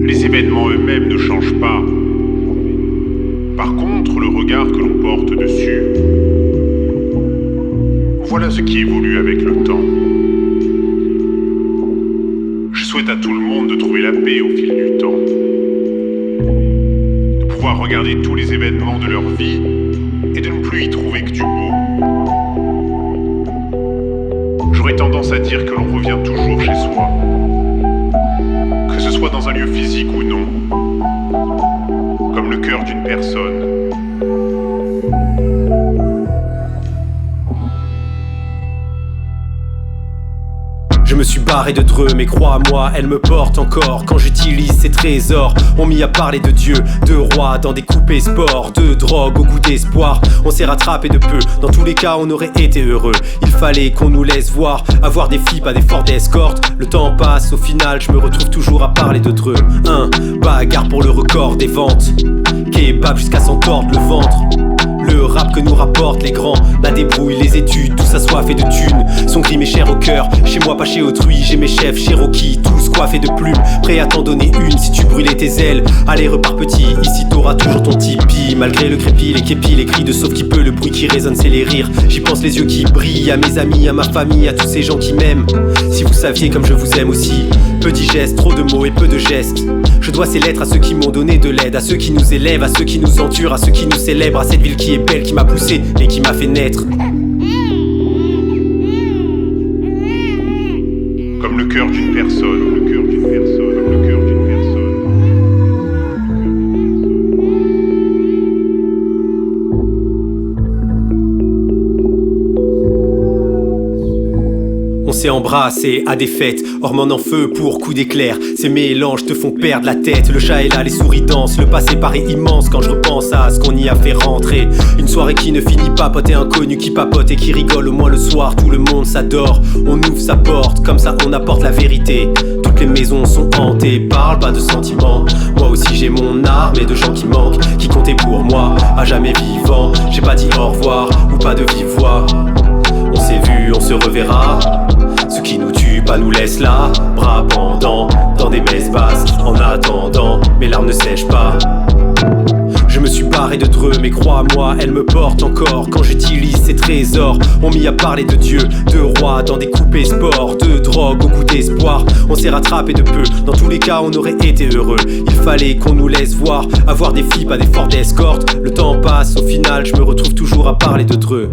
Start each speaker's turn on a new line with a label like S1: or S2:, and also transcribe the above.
S1: Les événements eux-mêmes ne changent pas. Par contre, le regard que l'on porte dessus, voilà ce qui évolue avec le temps. Je souhaite à tout le monde de trouver la paix au fil du temps. De pouvoir regarder tous les événements de leur vie et de ne plus y trouver que du beau. J'aurais tendance à dire que l'on revient toujours chez soi. Que ce soit dans un lieu physique ou non. Comme le cœur d'une personne.
S2: Je me suis barré de Dreux, mais crois-moi, elle me porte encore. Quand j'utilise ces trésors, on m'y a parlé de Dieu, de roi dans des coupés sports, de drogue au goût d'espoir. On s'est rattrapé de peu, dans tous les cas on aurait été heureux. Il fallait qu'on nous laisse voir, avoir des filles, pas des forts d'escorte. Le temps passe, au final je me retrouve toujours à parler de Dreux. Bagarre pour le record des ventes, kebab jusqu'à s'en tordre le ventre. Le rap que nous rapportent les grands, la débrouille, les études, tout ça soifé de thunes. Son crime est cher au cœur, chez moi pas chez autrui. J'ai mes chefs, Cherokee, tous coiffés de plumes, prêts à t'en donner une si tu brûlais tes ailes. Allez repars petit, ici t'auras toujours ton tipi. Malgré le crépi, les képis, les cris de sauf qui peut, le bruit qui résonne c'est les rires. J'y pense les yeux qui brillent, à mes amis, à ma famille, à tous ces gens qui m'aiment. Si vous saviez comme je vous aime aussi, peu digeste, trop de mots et peu de gestes. Je dois ces lettres à ceux qui m'ont donné de l'aide, à ceux qui nous élèvent, à ceux qui nous entourent, à ceux qui nous célèbrent, à cette ville qui est belle, qui m'a poussé et qui m'a fait naître.
S1: Comme le cœur d'une personne, le cœur d'une personne, le cœur d'une personne.
S2: On s'est embrassé à des fêtes, hormones en feu pour coups d'éclair. Ces mélanges te font perdre la tête. Le chat est là, les souris dansent. Le passé paraît immense quand je repense à ce qu'on y a fait rentrer. Une soirée qui ne finit pas, pote et inconnu qui papote et qui rigole au moins le soir. Tout le monde s'adore, on ouvre sa porte, comme ça on apporte la vérité. Toutes les maisons sont hantées, parle pas de sentiments. Moi aussi j'ai mon armée de gens qui manquent, qui comptaient pour moi, à jamais vivant. J'ai pas dit au revoir, ou pas de vive voix. On s'est vu, on se reverra. Ce qui nous tue pas nous laisse là, bras pendants, dans des messes basses. En attendant, mes larmes ne sèchent pas. Je me suis barré de Dreux, mais crois-moi, elle me porte encore. Quand j'utilise ces trésors, on m'y a parlé de Dieu, de roi dans des coupés sports, de drogue au goût d'espoir. On s'est rattrapé de peu, dans tous les cas on aurait été heureux. Il fallait qu'on nous laisse voir, avoir des filles, pas des forts d'escorte. Le temps passe, au final je me retrouve toujours à parler de Dreux.